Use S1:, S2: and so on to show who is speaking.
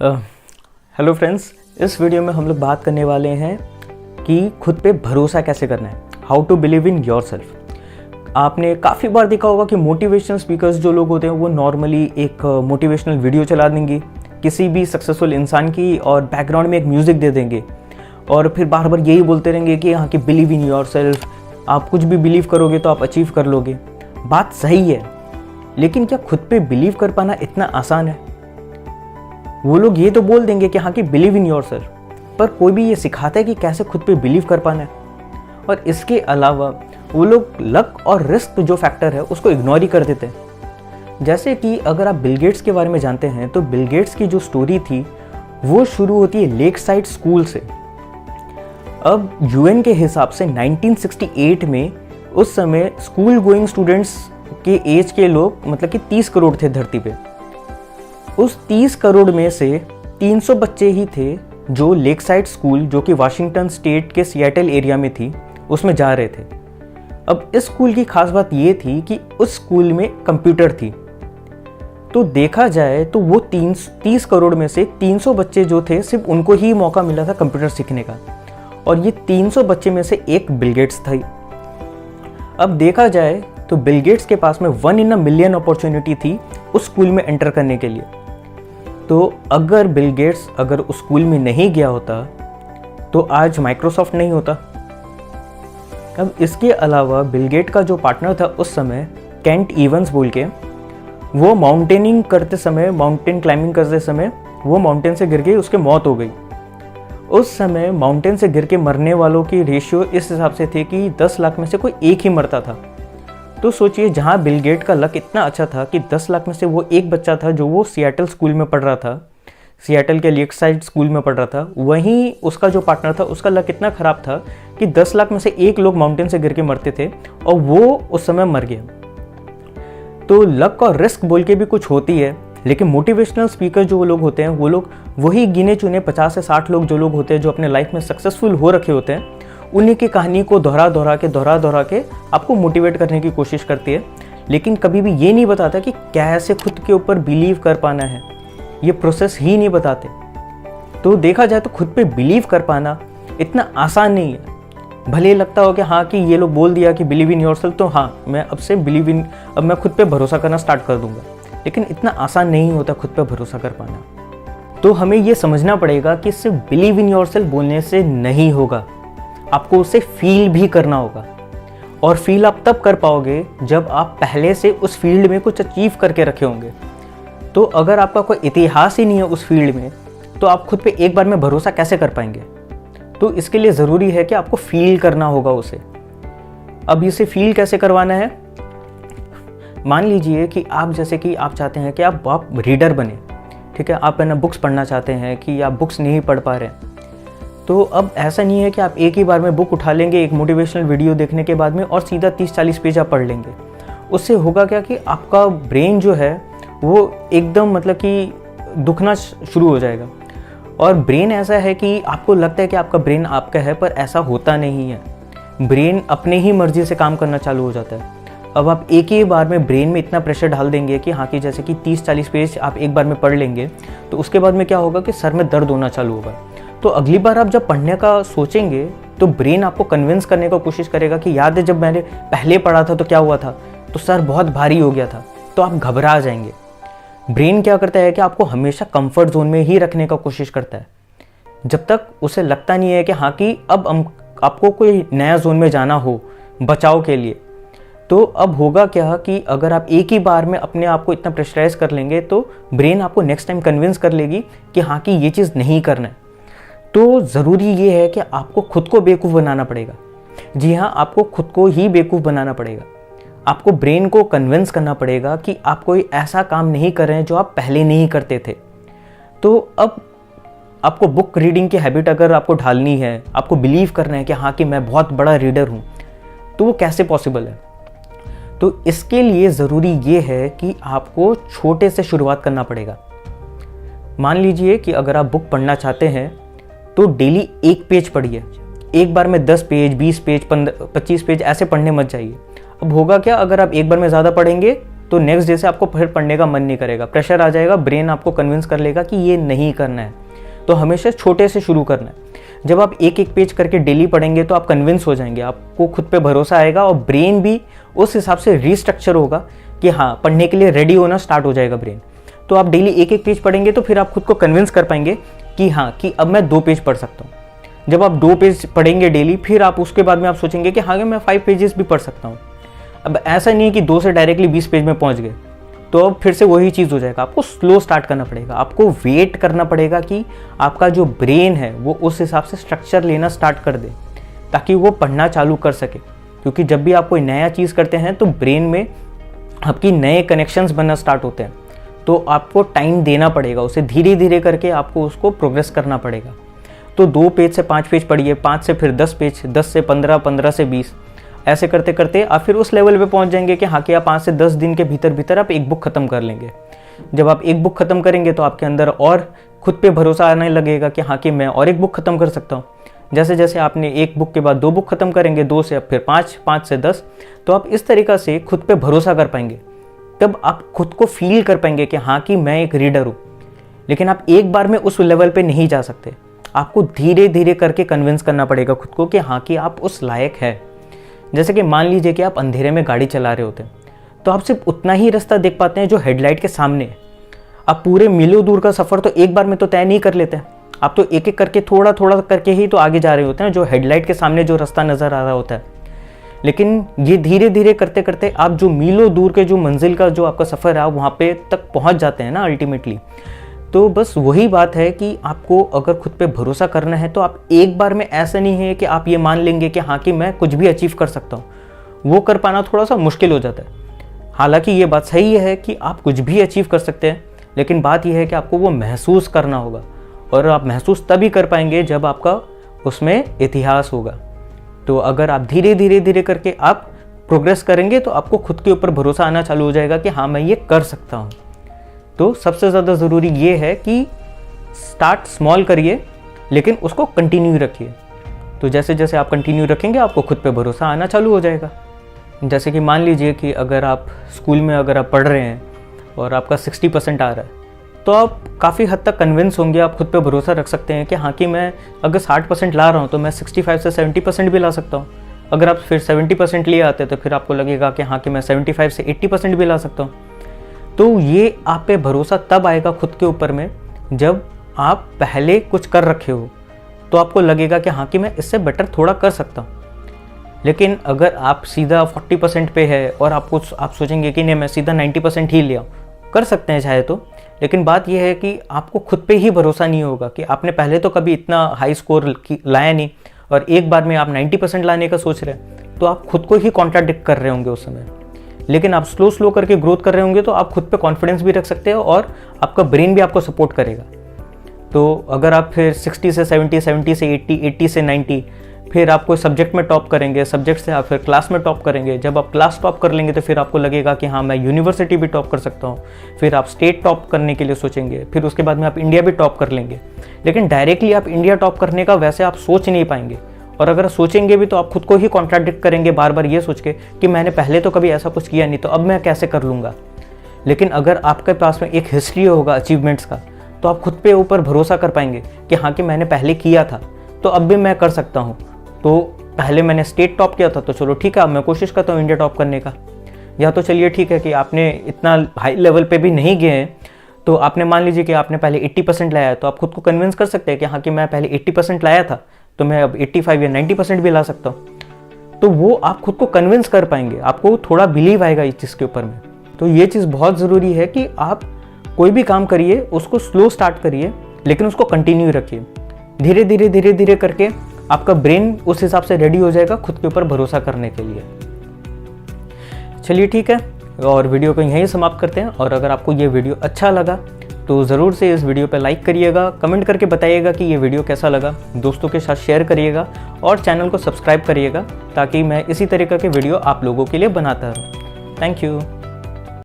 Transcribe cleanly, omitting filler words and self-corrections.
S1: Hello friends, इस video में हम लोग बात करने वाले हैं कि खुद पे भरोसा कैसे करना है, how to believe in yourself. आपने काफ़ी बार देखा होगा कि मोटिवेशनल स्पीकर्स जो लोग होते हैं वो नॉर्मली एक मोटिवेशनल वीडियो चला देंगे किसी भी सक्सेसफुल इंसान की और बैकग्राउंड में एक म्यूज़िक दे देंगे और फिर बार बार यही बोलते रहेंगे कि हाँ कि बिलीव इन योर सेल्फ, आप कुछ भी बिलीव करोगे तो आप अचीव कर लोगे। बात सही है, लेकिन क्या खुद पे बिलीव कर पाना इतना आसान है? वो लोग ये तो बोल देंगे कि हाँ कि बिलीव इन योर सेल्फ, पर कोई भी ये सिखाता है कि कैसे खुद पे बिलीव कर पाना है। और इसके अलावा वो लोग लक और रिस्क जो फैक्टर है उसको इग्नोर ही कर देते हैं। जैसे कि अगर आप बिल गेट्स के बारे में जानते हैं तो बिल गेट्स की जो स्टोरी थी वो शुरू होती है लेक साइड स्कूल से। अब यूएन के हिसाब से 1968 में उस समय स्कूल गोइंग स्टूडेंट्स के एज के लोग मतलब कि 30 करोड़ थे धरती पे। उस 30 करोड़ में से 300 बच्चे ही थे जो लेक साइड स्कूल, जो कि वाशिंगटन स्टेट के सिएटल एरिया में थी, उसमें जा रहे थे। अब इस स्कूल की खास बात ये थी कि उस स्कूल में कंप्यूटर थी। तो देखा जाए तो वो 30 करोड़ में से 300 बच्चे जो थे सिर्फ उनको ही मौका मिला था कंप्यूटर सीखने का, और ये 300 बच्चे में से एक बिल गेट्स था। अब देखा जाए तो बिल गेट्स के पास में 1 in a million अपॉर्चुनिटी थी उस स्कूल में एंटर करने के लिए। तो अगर बिल गेट्स अगर उस स्कूल में नहीं गया होता तो आज माइक्रोसॉफ्ट नहीं होता। अब इसके अलावा बिल गेट का जो पार्टनर था उस समय केंट इवंस बोल के, वो माउंटेनिंग करते समय, माउंटेन क्लाइंबिंग करते समय वो माउंटेन से गिर गई, उसकी मौत हो गई। उस समय माउंटेन से गिर के मरने वालों की रेशियो इस हिसाब से थी कि 10 लाख में से कोई एक ही मरता था। तो सोचिए, जहाँ बिल गेट का लक इतना अच्छा था कि 10 लाख में से वो एक बच्चा था जो वो सिएटल स्कूल में पढ़ रहा था, सिएटल के लेक साइड स्कूल में पढ़ रहा था, वहीं उसका जो पार्टनर था उसका लक इतना ख़राब था कि 10 लाख में से एक लोग माउंटेन से गिर के मरते थे और वो उस समय मर गया। तो लक और रिस्क बोल के भी कुछ होती है, लेकिन मोटिवेशनल स्पीकर जो लोग होते हैं वो लोग वही गिने चुने 50 से 60 लोग जो लोग होते हैं जो अपने लाइफ में सक्सेसफुल हो रखे होते हैं, उन्हीं की कहानी को दोहरा दोहरा के आपको मोटिवेट करने की कोशिश करती है, लेकिन कभी भी ये नहीं बताता कि कैसे खुद के ऊपर बिलीव कर पाना है। ये प्रोसेस ही नहीं बताते। तो देखा जाए तो खुद पे बिलीव कर पाना इतना आसान नहीं है। भले लगता हो कि हाँ कि ये लोग बोल दिया कि बिलीव इन योरसेल्फ, तो हाँ मैं अब मैं खुद पे भरोसा करना स्टार्ट कर दूंगा, लेकिन इतना आसान नहीं होता खुद पे भरोसा कर पाना। तो हमें ये समझना पड़ेगा कि सिर्फ बिलीव इन योरसेल्फ बोलने से नहीं होगा, आपको उसे फील भी करना होगा। और फील आप तब कर पाओगे जब आप पहले से उस फील्ड में कुछ अचीव करके रखे होंगे। तो अगर आपका कोई इतिहास ही नहीं है उस फील्ड में, तो आप खुद पे एक बार में भरोसा कैसे कर पाएंगे? तो इसके लिए ज़रूरी है कि आपको फील करना होगा उसे। अब इसे फील कैसे करवाना है? मान लीजिए कि आप जैसे कि आप चाहते हैं कि आप रीडर बने, ठीक है, आप है ना बुक्स पढ़ना चाहते हैं कि आप बुक्स नहीं पढ़ पा रहे हैं। तो अब ऐसा नहीं है कि आप एक ही बार में बुक उठा लेंगे एक मोटिवेशनल वीडियो देखने के बाद में और सीधा 30-40 पेज आप पढ़ लेंगे। उससे होगा क्या कि आपका ब्रेन जो है वो एकदम मतलब कि दुखना शुरू हो जाएगा। और ब्रेन ऐसा है कि आपको लगता है कि आपका ब्रेन आपका है, पर ऐसा होता नहीं है। ब्रेन अपने ही मर्जी से काम करना चालू हो जाता है। अब आप एक ही बार में ब्रेन में इतना प्रेशर डाल देंगे कि हाँ कि जैसे कि 30-40 पेज आप एक बार में पढ़ लेंगे, तो उसके बाद में क्या होगा कि सर में दर्द होना चालू होगा। तो अगली बार आप जब पढ़ने का सोचेंगे तो ब्रेन आपको कन्विंस करने की कोशिश करेगा कि याद है जब मैंने पहले पढ़ा था तो क्या हुआ था, तो सर बहुत भारी हो गया था। तो आप घबरा जाएंगे। ब्रेन क्या करता है कि आपको हमेशा कंफर्ट जोन में ही रखने का कोशिश करता है, जब तक उसे लगता नहीं है कि हाँ कि अब आपको कोई नया जोन में जाना हो बचाव के लिए। तो अब होगा क्या कि अगर आप एक ही बार में अपने आप को इतना प्रेशराइज कर लेंगे तो ब्रेन आपको नेक्स्ट टाइम कन्विंस कर लेगी कि हाँ कि ये चीज़ नहीं करना है। तो ज़रूरी ये है कि आपको खुद को बेवकूफ़ बनाना पड़ेगा। जी हाँ, आपको खुद को ही बेवकूफ़ बनाना पड़ेगा। आपको ब्रेन को कन्विंस करना पड़ेगा कि आप कोई ऐसा काम नहीं कर रहे हैं जो आप पहले नहीं करते थे। तो अब आपको बुक रीडिंग की हैबिट अगर आपको ढालनी है, आपको बिलीव करना है कि हाँ कि मैं बहुत बड़ा रीडर हूँ, तो वो कैसे पॉसिबल है? तो इसके लिए ज़रूरी ये है कि आपको छोटे से शुरुआत करना पड़ेगा। मान लीजिए कि अगर आप बुक पढ़ना चाहते हैं तो डेली 1 पेज पढ़िए। एक बार में 10 पेज, 20 पेज, 25 पेज ऐसे पढ़ने मत जाइए। अब होगा क्या, अगर आप एक बार में ज़्यादा पढ़ेंगे तो नेक्स्ट डे से आपको फिर पढ़ने का मन नहीं करेगा, प्रेशर आ जाएगा, ब्रेन आपको कन्विंस कर लेगा कि ये नहीं करना है। तो हमेशा छोटे से शुरू करना है। जब आप एक एक पेज करके डेली पढ़ेंगे तो आप कन्विंस हो जाएंगे, आपको खुद पे भरोसा आएगा और ब्रेन भी उस हिसाब से रीस्ट्रक्चर होगा कि हाँ, पढ़ने के लिए रेडी होना स्टार्ट हो जाएगा ब्रेन। तो आप डेली एक एक पेज पढ़ेंगे तो फिर आप खुद को कन्विंस कर पाएंगे कि हाँ, कि अब मैं 2 पेज पढ़ सकता हूँ। जब आप 2 पेज पढ़ेंगे डेली, फिर आप उसके बाद में आप सोचेंगे कि हाँ, मैं 5 पेजेस भी पढ़ सकता हूँ। अब ऐसा नहीं है कि 2 से डायरेक्टली 20 पेज में पहुँच गए, तो अब फिर से वही चीज़ हो जाएगा। आपको स्लो स्टार्ट करना पड़ेगा, आपको वेट करना पड़ेगा कि आपका जो ब्रेन है वो उस हिसाब से स्ट्रक्चर लेना स्टार्ट कर दे, ताकि वो पढ़ना चालू कर सके। क्योंकि जब भी आप कोई नया चीज़ करते हैं तो ब्रेन में आपकी नए कनेक्शंस बनना स्टार्ट होते हैं, तो आपको टाइम देना पड़ेगा, उसे धीरे धीरे करके आपको उसको प्रोग्रेस करना पड़ेगा। तो 2 पेज से 5 पेज पढ़िए, 5 से फिर 10 पेज, 10 से 15, 15 से 20, ऐसे करते करते आप फिर उस लेवल पे पहुंच जाएंगे कि हाँ, कि आप 5 से 10 दिन के भीतर भीतर आप एक बुक खत्म कर लेंगे। जब आप एक बुक खत्म करेंगे तो आपके अंदर और खुद पे भरोसा आने लगेगा कि हाँ, कि मैं और एक बुक खत्म कर सकता हूँ। जैसे जैसे आपने एक बुक के बाद 2 बुक खत्म करेंगे, 2 से अब फिर 5, 5 से 10, तो आप इस तरीक़ा से खुद पे भरोसा कर पाएंगे। तब आप खुद को फील कर पाएंगे कि हाँ, कि मैं एक रीडर हूँ। लेकिन आप एक बार में उस लेवल पे नहीं जा सकते, आपको धीरे धीरे करके कन्विंस करना पड़ेगा खुद को कि हाँ, कि आप उस लायक है। जैसे कि मान लीजिए कि आप अंधेरे में गाड़ी चला रहे होते हैं, तो आप सिर्फ उतना ही रास्ता देख पाते हैं जो हेडलाइट के सामने है। आप पूरे मीलों दूर का सफ़र तो एक बार में तो तय नहीं कर लेते हैं, आप तो एक एक करके थोड़ा थोड़ा करके ही तो आगे जा रहे होते हैं, जो हेडलाइट के सामने जो रास्ता नज़र आ रहा होता है। लेकिन ये धीरे धीरे करते करते आप जो मीलों दूर के जो मंजिल का जो आपका सफ़र है, आप वहाँ पे तक पहुँच जाते हैं ना अल्टीमेटली। तो बस वही बात है कि आपको अगर खुद पे भरोसा करना है तो आप एक बार में ऐसा नहीं है कि आप ये मान लेंगे कि हाँ, कि मैं कुछ भी अचीव कर सकता हूँ। वो कर पाना थोड़ा सा मुश्किल हो जाता है। हालांकि ये बात सही है कि आप कुछ भी अचीव कर सकते हैं, लेकिन बात यह है कि आपको वो महसूस करना होगा, और आप महसूस तभी कर पाएंगे जब आपका उसमें इतिहास होगा। तो अगर आप धीरे धीरे धीरे करके आप प्रोग्रेस करेंगे तो आपको खुद के ऊपर भरोसा आना चालू हो जाएगा कि हाँ, मैं ये कर सकता हूँ। तो सबसे ज़्यादा ज़रूरी ये है कि स्टार्ट स्मॉल करिए, लेकिन उसको कंटिन्यू रखिए। तो जैसे जैसे आप कंटिन्यू रखेंगे आपको खुद पे भरोसा आना चालू हो जाएगा। जैसे कि मान लीजिए कि अगर आप स्कूल में अगर आप पढ़ रहे हैं और आपका 60% आ रहा है, तो आप काफ़ी हद तक कन्विंस होंगे, आप खुद पे भरोसा रख सकते हैं कि हाँ, कि मैं अगर 60% ला रहा हूँ तो मैं 65 से 70% भी ला सकता हूँ। अगर आप फिर 70% लिए आते तो फिर आपको लगेगा कि हाँ, कि मैं 75 से 80% भी ला सकता हूँ। तो ये आप पे भरोसा तब आएगा खुद के ऊपर में जब आप पहले कुछ कर रखे हो, तो आपको लगेगा कि हाँ, कि मैं इससे बेटर थोड़ा कर सकता हूँ। लेकिन अगर आप सीधा 40% पे है और आप सोचेंगे कि नहीं, मैं सीधा 90% ही ले आऊँ, कर सकते हैं चाहे तो, लेकिन बात यह है कि आपको खुद पे ही भरोसा नहीं होगा कि आपने पहले तो कभी इतना हाई स्कोर लाया नहीं और एक बार में आप 90% लाने का सोच रहे हैं, तो आप खुद को ही कॉन्ट्राडिक्ट कर रहे होंगे उस समय। लेकिन आप स्लो करके ग्रोथ कर रहे होंगे तो आप खुद पे कॉन्फिडेंस भी रख सकते हो और आपका ब्रेन भी आपको सपोर्ट करेगा। तो अगर आप फिर 60 से 70, 70 से 80, 80 से 90, फिर आप कोई सब्जेक्ट में टॉप करेंगे, सब्जेक्ट से आप फिर क्लास में टॉप करेंगे। जब आप क्लास टॉप कर लेंगे तो फिर आपको लगेगा कि हाँ, मैं यूनिवर्सिटी भी टॉप कर सकता हूँ। फिर आप स्टेट टॉप करने के लिए सोचेंगे, फिर उसके बाद में आप इंडिया भी टॉप कर लेंगे। लेकिन डायरेक्टली आप इंडिया टॉप करने का वैसे आप सोच नहीं पाएंगे, और अगर सोचेंगे भी तो आप खुद को ही कॉन्ट्राडिक्ट करेंगे बार बार ये सोच के कि मैंने पहले तो कभी ऐसा कुछ किया नहीं, तो अब मैं कैसे कर लूँगा। लेकिन अगर आपके पास में एक हिस्ट्री होगा अचीवमेंट्स का, तो आप खुद पे ऊपर भरोसा कर पाएंगे कि हाँ, कि मैंने पहले किया था तो अब भी मैं कर सकता हूँ। तो पहले मैंने स्टेट टॉप किया था, तो चलो ठीक है, अब मैं कोशिश करता हूँ इंडिया टॉप करने का। या तो चलिए ठीक है कि आपने इतना हाई लेवल पे भी नहीं गए हैं, तो आपने मान लीजिए कि आपने पहले 80% लाया है, तो आप खुद को कन्विंस कर सकते हैं कि हाँ, कि मैं पहले 80% लाया था तो मैं अब 85 या 90% भी ला सकता हूँ। तो वो आप खुद को कन्विंस कर पाएंगे, आपको थोड़ा बिलीव आएगा इस चीज़ के ऊपर में। तो ये चीज़ बहुत ज़रूरी है कि आप कोई भी काम करिए उसको स्लो स्टार्ट करिए, लेकिन उसको कंटिन्यू रखिए। धीरे धीरे धीरे धीरे करके आपका ब्रेन उस हिसाब से रेडी हो जाएगा खुद के ऊपर भरोसा करने के लिए। चलिए ठीक है, और वीडियो को यहीं समाप्त करते हैं। और अगर आपको ये वीडियो अच्छा लगा तो ज़रूर से इस वीडियो पर लाइक करिएगा, कमेंट करके बताइएगा कि ये वीडियो कैसा लगा, दोस्तों के साथ शेयर करिएगा और चैनल को सब्सक्राइब करिएगा, ताकि मैं इसी तरीके के वीडियो आप लोगों के लिए बनाता रहूँ। Thank you.